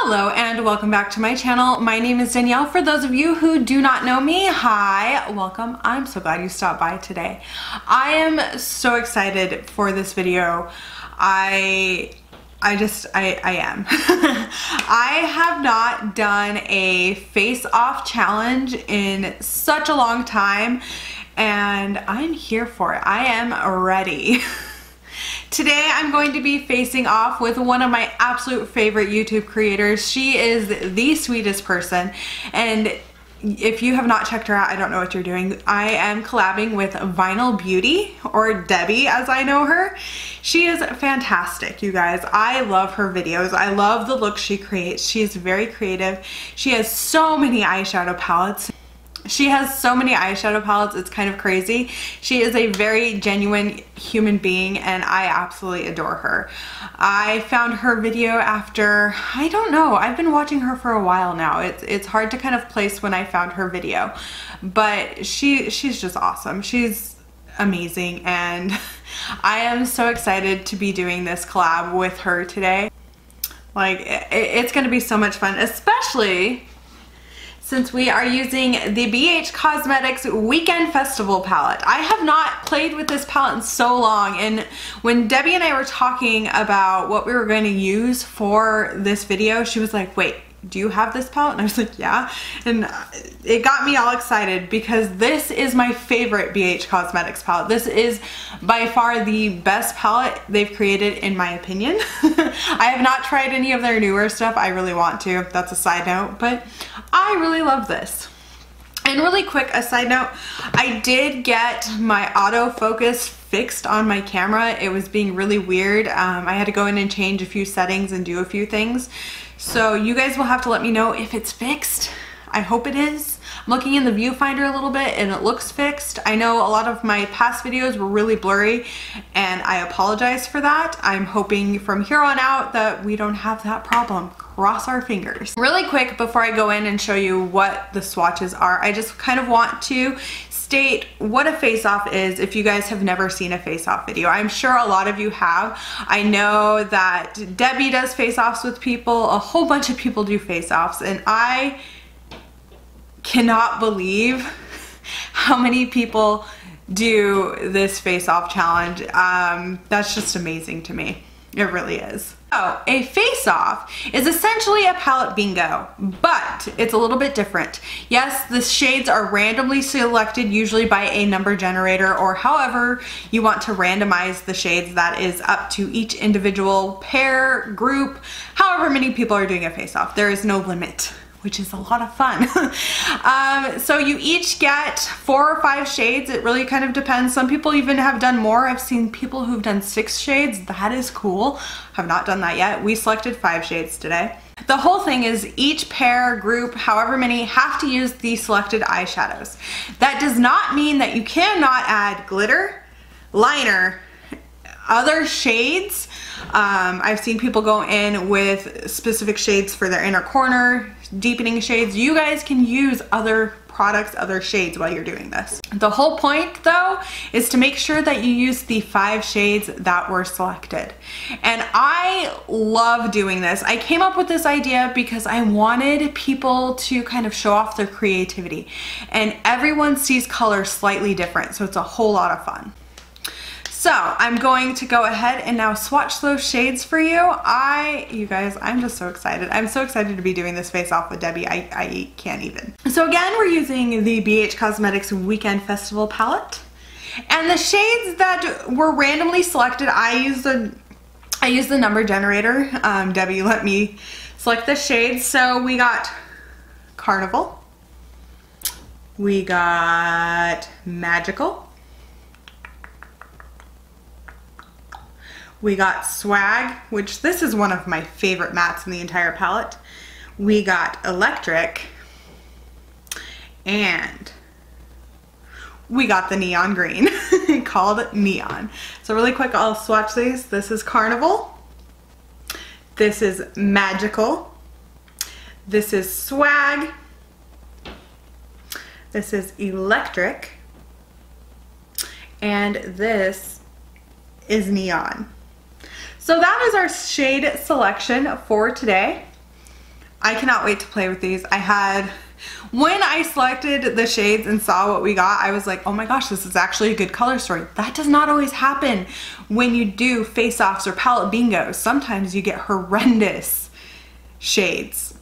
Hello and welcome back to my channel. My name is Danielle. For those of you who do not know me, hi, welcome. I'm so glad you stopped by today. I am so excited for this video. I am. I have not done a face-off challenge in such a long time and I'm here for it. I am ready. Today I'm going to be facing off with one of my absolute favorite YouTube creators. She is the sweetest person, and if you have not checked her out, I don't know what you're doing. I am collabing with Vinyl Beauty, or Debbie as I know her. She is fantastic, you guys. I love her videos. I love the look she creates. She is very creative. She has so many eyeshadow palettes. It's kind of crazy. She is a very genuine human being and I absolutely adore her. I found her video after, I don't know, I've been watching her for a while now. It's hard to kind of place when I found her video, but she's just awesome. She's amazing and I am so excited to be doing this collab with her today. Like, it's gonna be so much fun, especially since we are using the BH Cosmetics Weekend Festival palette. I have not played with this palette in so long, and when Debbie and I were talking about what we were going to use for this video, she was like, wait, do you have this palette? And I was like, yeah. And it got me all excited because this is my favorite BH Cosmetics palette. This is by far the best palette they've created in my opinion. I have not tried any of their newer stuff. I really want to. That's a side note, but I really love this. And really quick, a side note, I did get my autofocus fixed on my camera. It was being really weird. I had to go in and change a few settings and do a few things. So you guys will have to let me know if it's fixed. I hope it is. I'm looking in the viewfinder a little bit and it looks fixed. I know a lot of my past videos were really blurry and I apologize for that. I'm hoping from here on out that we don't have that problem. Cross our fingers. Really quick before I go in and show you what the swatches are, I just kind of want to state what a face-off is if you guys have never seen a face-off video. I'm sure a lot of you have. I know that Debbie does face-offs with people, a whole bunch of people do face-offs, and I cannot believe how many people do this face-off challenge. That's just amazing to me. It really is. So, a face-off is essentially a palette bingo, but it's a little bit different. Yes, the shades are randomly selected, usually by a number generator, or however you want to randomize the shades. That is up to each individual pair, group, however many people are doing a face-off. There is no limit, which is a lot of fun. So you each get 4 or 5 shades. It really kind of depends. Some people even have done more. I've seen people who've done 6 shades. That is cool. Have not done that yet. We selected 5 shades today. The whole thing is each pair, group, however many, have to use the selected eyeshadows. That does not mean that you cannot add glitter, liner, other shades. I've seen people go in with specific shades for their inner corner, deepening shades. You guys can use other products, other shades while you're doing this. The whole point though is to make sure that you use the 5 shades that were selected. And I love doing this. I came up with this idea because I wanted people to kind of show off their creativity, and everyone sees color slightly different, so it's a whole lot of fun. So I'm going to go ahead and now swatch those shades for you. You guys, I'm just so excited. I'm so excited to be doing this face off with Debbie. I can't even. So again, we're using the BH Cosmetics Weekend Festival palette. And the shades that were randomly selected, I use the number generator. Debbie let me select the shades. So we got Carnival. We got Magical. We got Swag, which this is one of my favorite mattes in the entire palette. We got Electric, and we got the Neon Green called Neon. So really quick, I'll swatch these. This is Carnival. This is Magical. This is Swag. This is Electric. And this is Neon. So that is our shade selection for today. I cannot wait to play with these. When I selected the shades and saw what we got, I was like, oh my gosh, this is actually a good color story. That does not always happen when you do face-offs or palette bingos. Sometimes you get horrendous shades.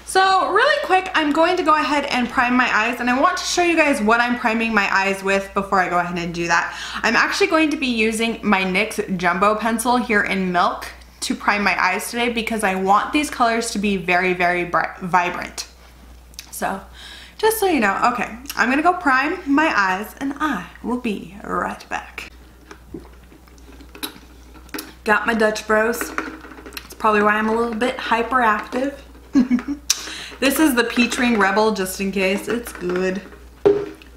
So really quick, I'm going to go ahead and prime my eyes, and I want to show you guys what I'm priming my eyes with before I go ahead and do that. I'm actually going to be using my NYX Jumbo Pencil here in Milk to prime my eyes today because I want these colors to be very, very bright, vibrant. So just so you know, okay, I'm gonna go prime my eyes and I will be right back. Got my Dutch Bros. It's probably why I'm a little bit hyperactive. This is the Peach Ring Rebel, just in case. It's good,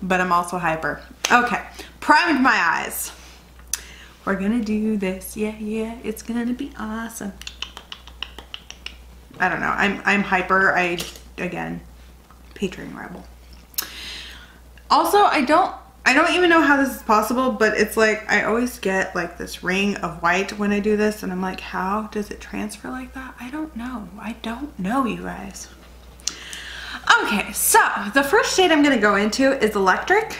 but I'm also hyper. Okay, primed my eyes. We're gonna do this, yeah, it's gonna be awesome. I don't know, I'm hyper, again, Peach Ring Rebel. Also, I don't even know how this is possible, but it's like, I always get like this ring of white when I do this, and I'm like, how does it transfer like that? I don't know, you guys. Okay, so the first shade I'm gonna go into is Electric.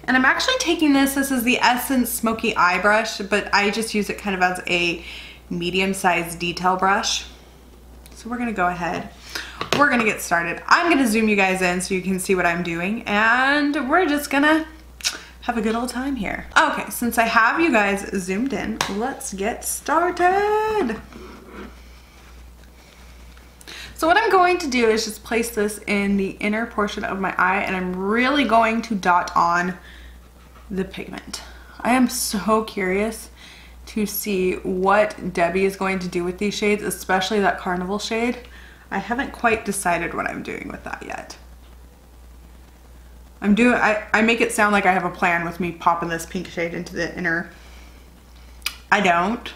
And I'm actually taking this is the Essence Smoky Eye Brush, but I just use it kind of as a medium-sized detail brush. So we're gonna go ahead, we're gonna get started. I'm gonna zoom you guys in so you can see what I'm doing, and we're just gonna have a good old time here. Okay, since I have you guys zoomed in, let's get started. So what I'm going to do is just place this in the inner portion of my eye, and I'm really going to dot on the pigment. I am so curious to see what Debbie is going to do with these shades, especially that Carnival shade. I haven't quite decided what I'm doing with that yet. I make it sound like I have a plan with me popping this pink shade into the inner. I don't.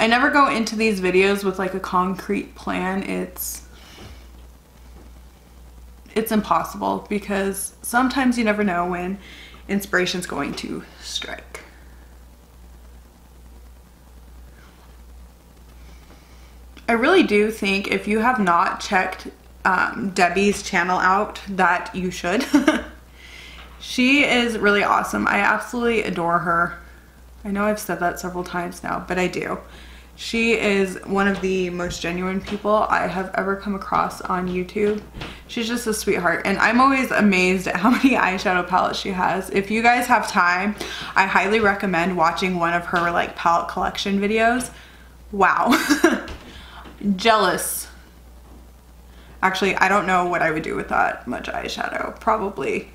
I never go into these videos with like a concrete plan. It's impossible because sometimes you never know when inspiration's going to strike. I really do think if you have not checked Debbie's channel out, that you should. She is really awesome. I absolutely adore her. I know I've said that several times now, but I do. She is one of the most genuine people I have ever come across on YouTube. She's just a sweetheart, and I'm always amazed at how many eyeshadow palettes she has. If you guys have time, I highly recommend watching one of her like palette collection videos. Wow. Jealous. Actually, I don't know what I would do with that much eyeshadow. Probably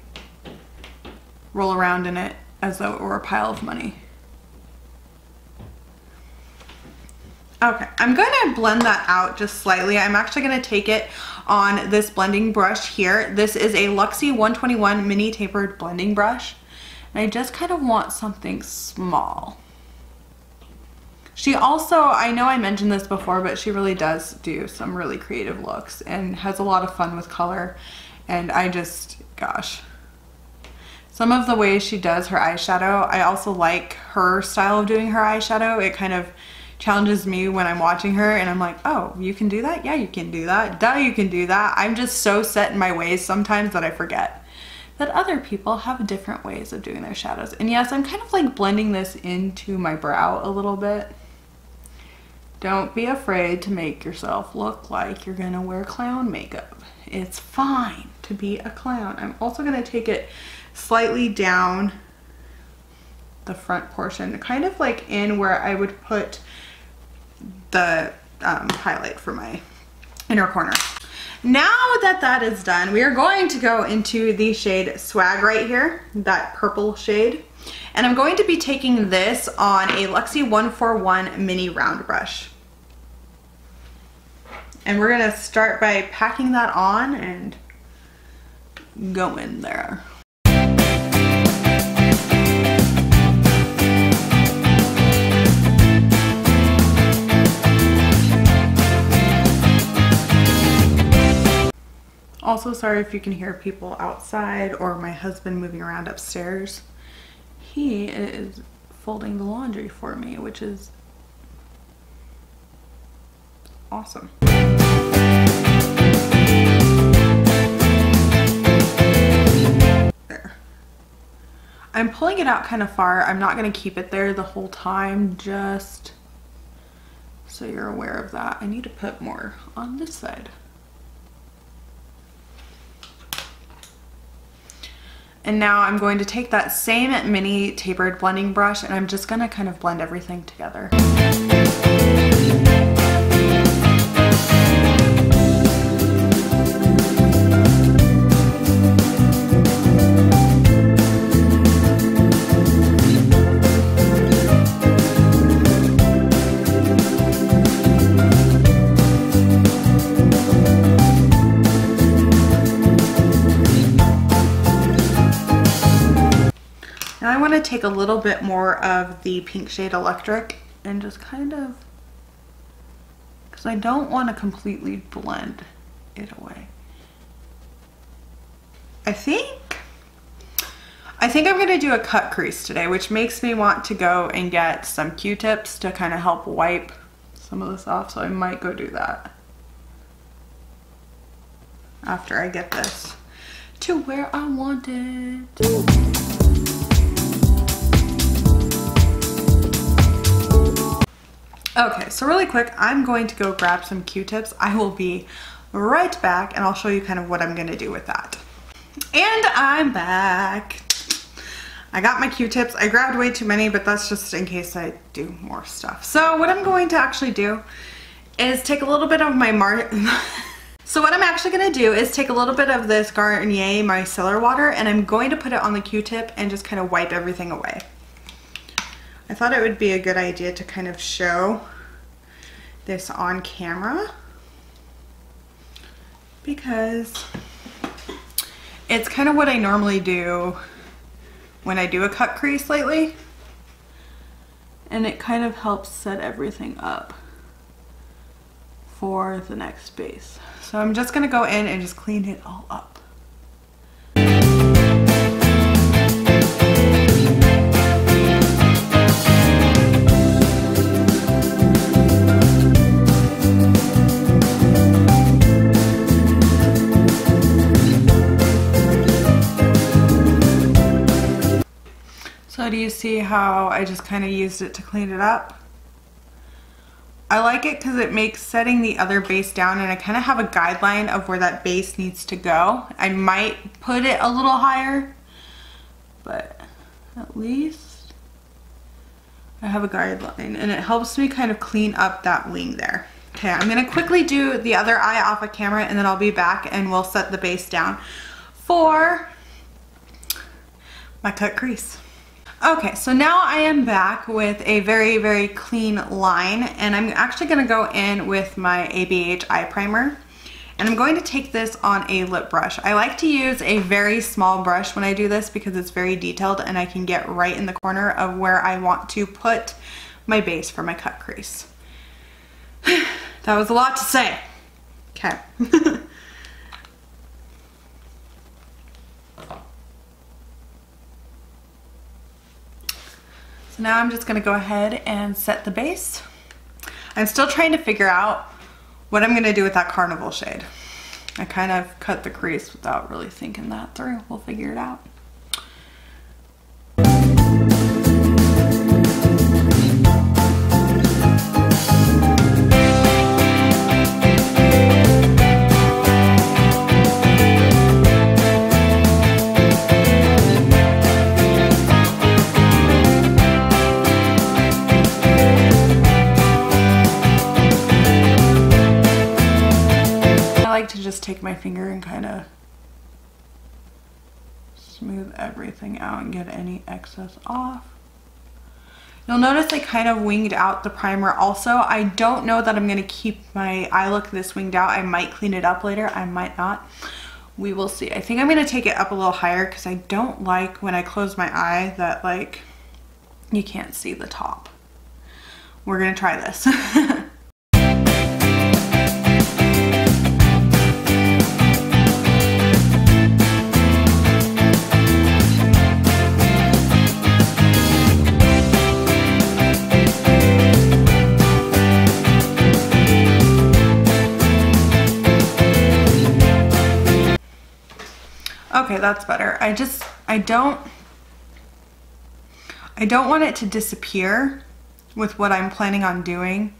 roll around in it as though it were a pile of money. Okay, I'm going to blend that out just slightly. I'm actually going to take it on this blending brush here. This is a Luxie 121 mini tapered blending brush. And I just kind of want something small. She also, I know I mentioned this before, but she really does do some really creative looks and has a lot of fun with color. And I just, gosh. Some of the ways she does her eyeshadow, I also like her style of doing her eyeshadow. It kind of challenges me when I'm watching her, and I'm like, oh, you can do that? Yeah, you can do that. Duh, you can do that. I'm just so set in my ways sometimes that I forget that other people have different ways of doing their shadows. And yes, I'm kind of like blending this into my brow a little bit. Don't be afraid to make yourself look like you're gonna wear clown makeup. It's fine to be a clown. I'm also gonna take it slightly down the front portion, kind of like in where I would put the highlight for my inner corner. Now that that is done, we are going to go into the shade Swag right here, that purple shade. And I'm going to be taking this on a Luxie 141 mini round brush. And we're gonna start by packing that on and go in there. Also, sorry if you can hear people outside or my husband moving around upstairs. He is folding the laundry for me, which is awesome. I'm pulling it out kind of far. I'm not going to keep it there the whole time, just so you're aware of that. I need to put more on this side. And now I'm going to take that same mini tapered blending brush and I'm just going to kind of blend everything together. Now I want to take a little bit more of the pink shade Electric and just kind of, because I don't want to completely blend it away. I think I'm going to do a cut crease today, which makes me want to go and get some Q-tips to kind of help wipe some of this off. So I might go do that after I get this to where I want it. Okay, so really quick, I'm going to go grab some Q-tips. I will be right back and I'll show you kind of what I'm gonna do with that. And I'm back. I got my Q-tips. I grabbed way too many, but that's just in case I do more stuff. So what I'm going to actually do is take a little bit of my So what I'm actually gonna do is take a little bit of this Garnier micellar water and I'm going to put it on the Q-tip and just kind of wipe everything away. I thought it would be a good idea to kind of show this on camera because it's kind of what I normally do when I do a cut crease lately, and it kind of helps set everything up for the next base. So I'm just gonna go in and just clean it all up. So do you see how I just kind of used it to clean it up? I like it because it makes setting the other base down, and I kind of have a guideline of where that base needs to go. I might put it a little higher, but at least I have a guideline and it helps me kind of clean up that wing there. Okay, I'm gonna quickly do the other eye off of camera and then I'll be back and we'll set the base down for my cut crease. Okay, so now I am back with a very, very clean line, and I'm actually gonna go in with my ABH eye primer, and I'm going to take this on a lip brush. I like to use a very small brush when I do this because it's very detailed and I can get right in the corner of where I want to put my base for my cut crease. That was a lot to say. Okay. So now I'm just gonna go ahead and set the base. I'm still trying to figure out what I'm gonna do with that Carnival shade. I kind of cut the crease without really thinking that through. We'll figure it out. To just take my finger and kind of smooth everything out and get any excess off. You'll notice I kind of winged out the primer also. I don't know that I'm going to keep my eye look this winged out. I might clean it up later. I might not. We will see. I think I'm going to take it up a little higher because I don't like when I close my eye that like you can't see the top. We're going to try this. Okay, that's better. I don't I don't want it to disappear with what I'm planning on doing,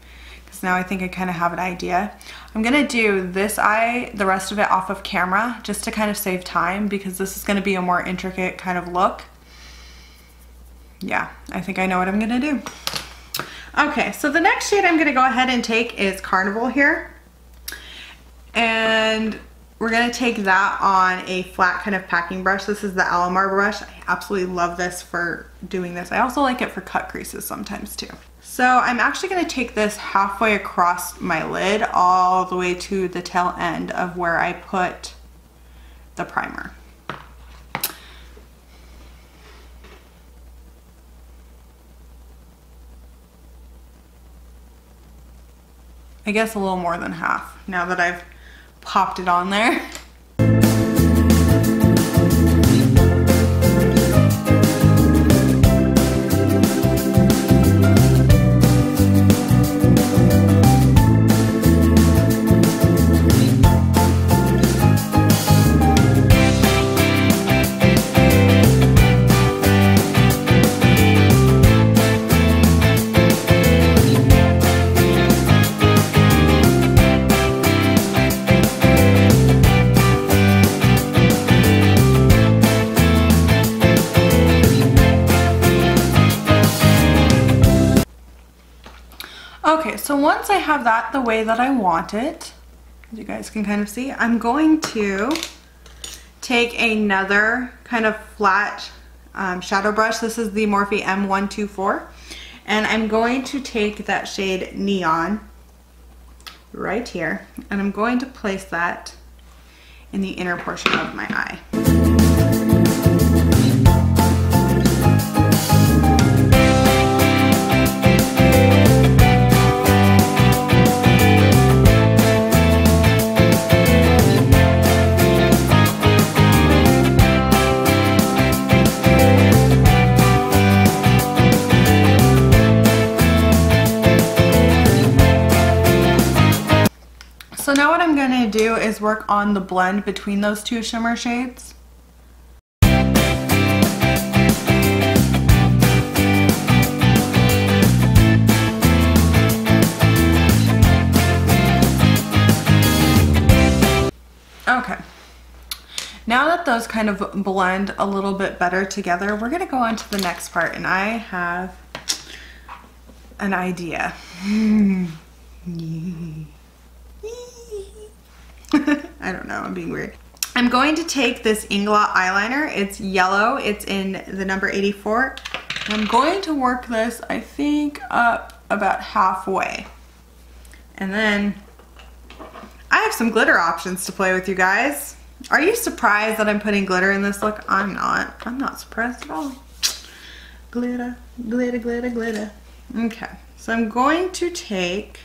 because now I think I kind of have an idea. I'm gonna do this eye, the rest of it off of camera, just to kind of save time, because this is gonna be a more intricate kind of look. Yeah, I think I know what I'm gonna do. Okay, so the next shade I'm gonna go ahead and take is Carnival here. And we're gonna take that on a flat kind of packing brush. This is the Alamar brush. I absolutely love this for doing this. I also like it for cut creases sometimes too. So I'm actually gonna take this halfway across my lid all the way to the tail end of where I put the primer. I guess a little more than half now that I've popped it on there. Okay, so once I have that the way that I want it, as you guys can kind of see, I'm going to take another kind of flat shadow brush. This is the Morphe M124, and I'm going to take that shade Neon right here, and I'm going to place that in the inner portion of my eye. So now what I'm going to do is work on the blend between those two shimmer shades. Okay, now that those kind of blend a little bit better together, we're going to go on to the next part, and I have an idea. I don't know, I'm being weird. I'm going to take this Inglot eyeliner. It's yellow, it's in the number 84. I'm going to work this, I think, up about halfway. And then I have some glitter options to play with, you guys. Are you surprised that I'm putting glitter in this look? I'm not. I'm not surprised at all. Glitter, glitter, glitter, glitter. Okay, so I'm going to take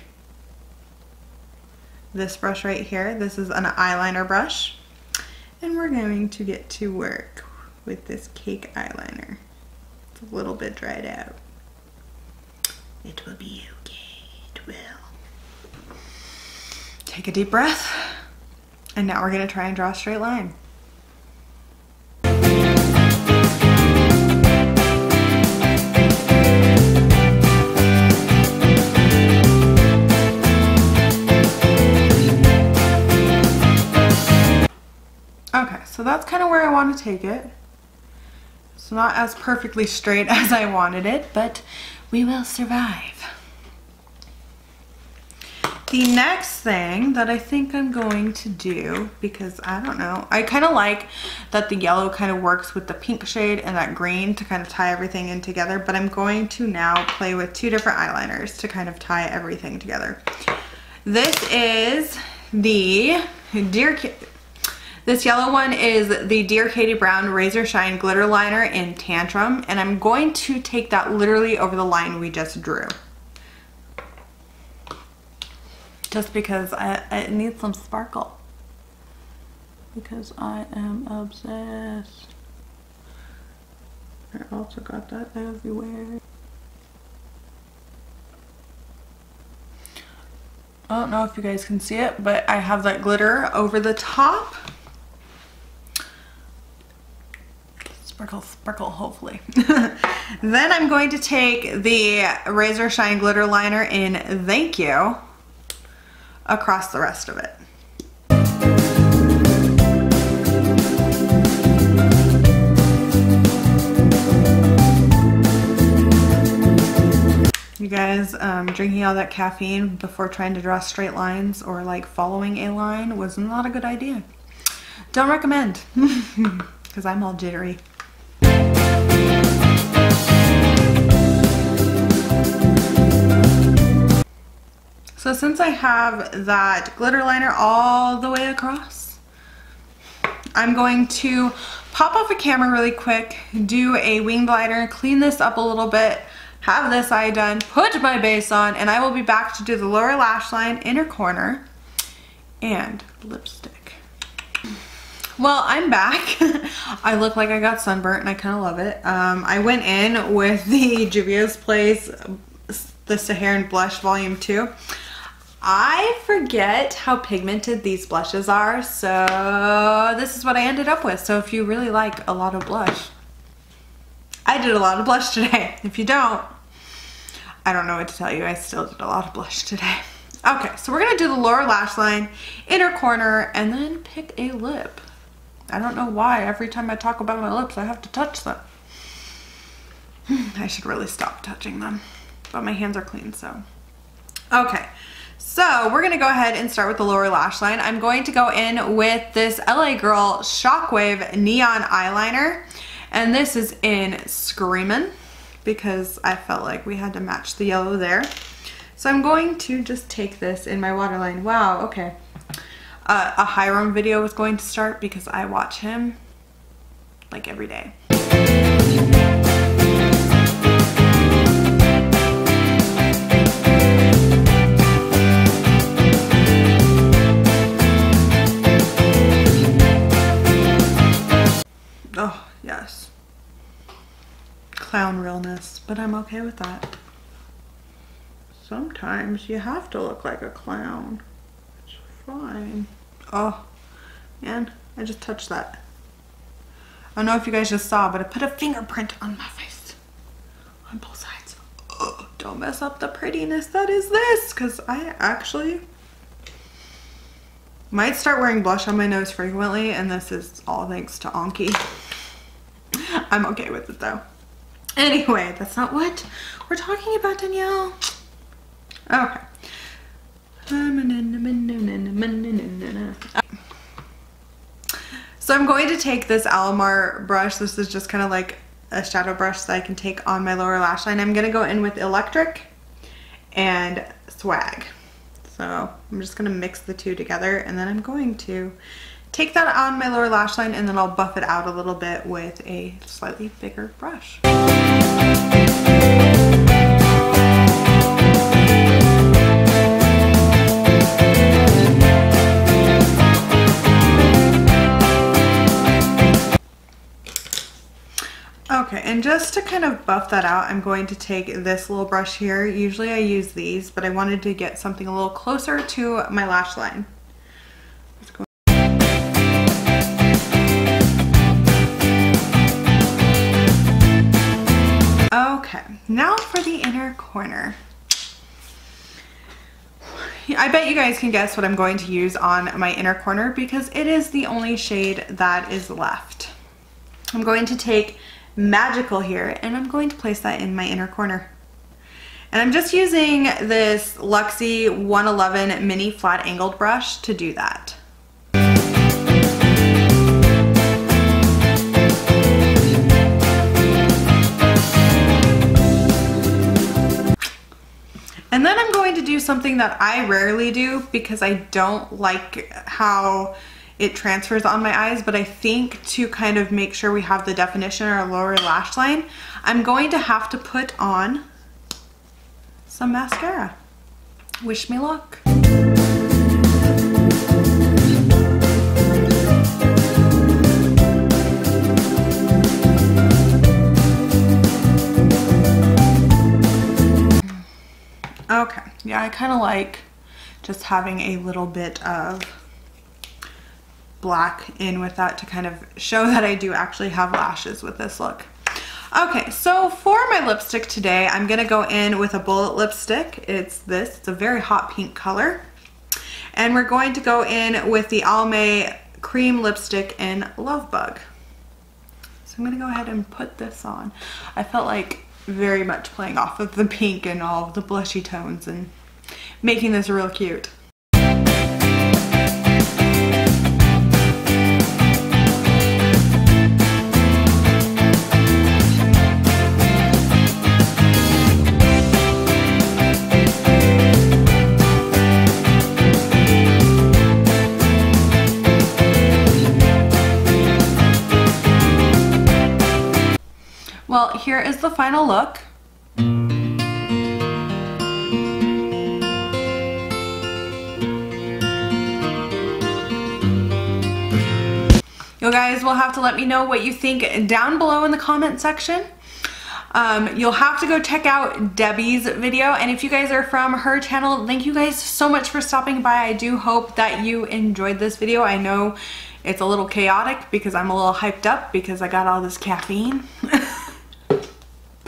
this brush right here. This is an eyeliner brush, and we're going to get to work with this cake eyeliner. It's a little bit dried out. It will be okay, it will. Take a deep breath, and now we're gonna try and draw a straight line. Okay, so that's kind of where I want to take it. It's not as perfectly straight as I wanted it, but we will survive. The next thing that I think I'm going to do, because I don't know, I kind of like that the yellow kind of works with the pink shade and that green to kind of tie everything in together, but I'm going to now play with two different eyeliners to kind of tie everything together. This is the This yellow one is the Dear Katie Brown Razor Shine Glitter Liner in Tantrum, and I'm going to take that literally over the line we just drew. Just because it needs some sparkle. Because I am obsessed. I also got that everywhere. I don't know if you guys can see it, but I have that glitter over the top. Sparkle, sparkle, hopefully. Then I'm going to take the Razor Shine Glitter Liner in Thank You across the rest of it. You guys, drinking all that caffeine before trying to draw straight lines or like following a line was not a good idea. Don't recommend, because I'm all jittery. So since I have that glitter liner all the way across, I'm going to pop off a camera really quick, do a winged liner, clean this up a little bit, have this eye done, put my base on, and I will be back to do the lower lash line, inner corner, and lipstick. Well, I'm back. I look like I got sunburnt and I kind of love it. I went in with the Juvia's Place, the Saharan Blush Volume 2. I forget how pigmented these blushes are, so this is what I ended up with. So if you really like a lot of blush, I did a lot of blush today. If you don't, I don't know what to tell you. I still did a lot of blush today. Okay, so we're gonna do the lower lash line, inner corner, and then pick a lip. I don't know why every time I talk about my lips I have to touch them. I should really stop touching them, but my hands are clean, so. Okay, so we're gonna go ahead and start with the lower lash line. I'm going to go in with this LA Girl Shockwave Neon Eyeliner, and this is in Screamin', because I felt like we had to match the yellow there. So I'm going to just take this in my waterline. Wow, okay. A Hiram video was going to start because I watch him like every day. Oh, yes. Clown realness, but I'm okay with that. Sometimes you have to look like a clown. It's fine. Oh, man, I just touched that. I don't know if you guys just saw, but I put a fingerprint on my face. On both sides. Oh, don't mess up the prettiness that is this, because I actually might start wearing blush on my nose frequently, and this is all thanks to Anki. I'm okay with it though. Anyway, that's not what we're talking about, Danielle. Okay. So I'm going to take this Alamar brush. This is just kind of like a shadow brush that I can take on my lower lash line. I'm going to go in with Electric and Swag. So I'm just going to mix the two together, and then I'm going to take that on my lower lash line, and then I'll buff it out a little bit with a slightly bigger brush. Okay, and just to kind of buff that out, I'm going to take this little brush here. Usually I use these, but I wanted to get something a little closer to my lash line. Let's go. Okay, now for the inner corner. I bet you guys can guess what I'm going to use on my inner corner because it is the only shade that is left. I'm going to take Magical here, and I'm going to place that in my inner corner. And I'm just using this Luxie 111 mini flat angled brush to do that. And then I'm going to do something that I rarely do because I don't like how it transfers on my eyes, but I think to kind of make sure we have the definition in our lower lash line, I'm going to have to put on some mascara. Wish me luck. Okay, yeah, I kind of like just having a little bit of black in with that to kind of show that I do actually have lashes with this look. Okay, so for my lipstick today, I'm gonna go in with a bullet lipstick. It's a very hot pink color. And we're going to go in with the Almay cream lipstick in Love Bug. So I'm gonna go ahead and put this on. I felt like very much playing off of the pink and all of the blushy tones and making this real cute. Well, here is the final look. You guys will have to let me know what you think down below in the comment section. You'll have to go check out Debbie's video, and if you guys are from her channel, thank you guys so much for stopping by. I do hope that you enjoyed this video. I know it's a little chaotic because I'm a little hyped up because I got all this caffeine.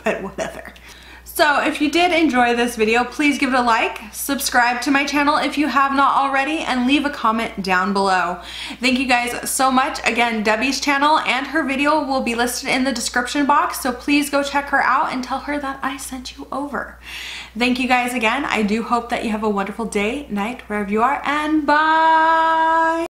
But whatever. So if you did enjoy this video, please give it a like, subscribe to my channel if you have not already, and leave a comment down below. Thank you guys so much. Again, Debbie's channel and her video will be listed in the description box, so please go check her out and tell her that I sent you over. Thank you guys again. I do hope that you have a wonderful day, night, wherever you are, and bye!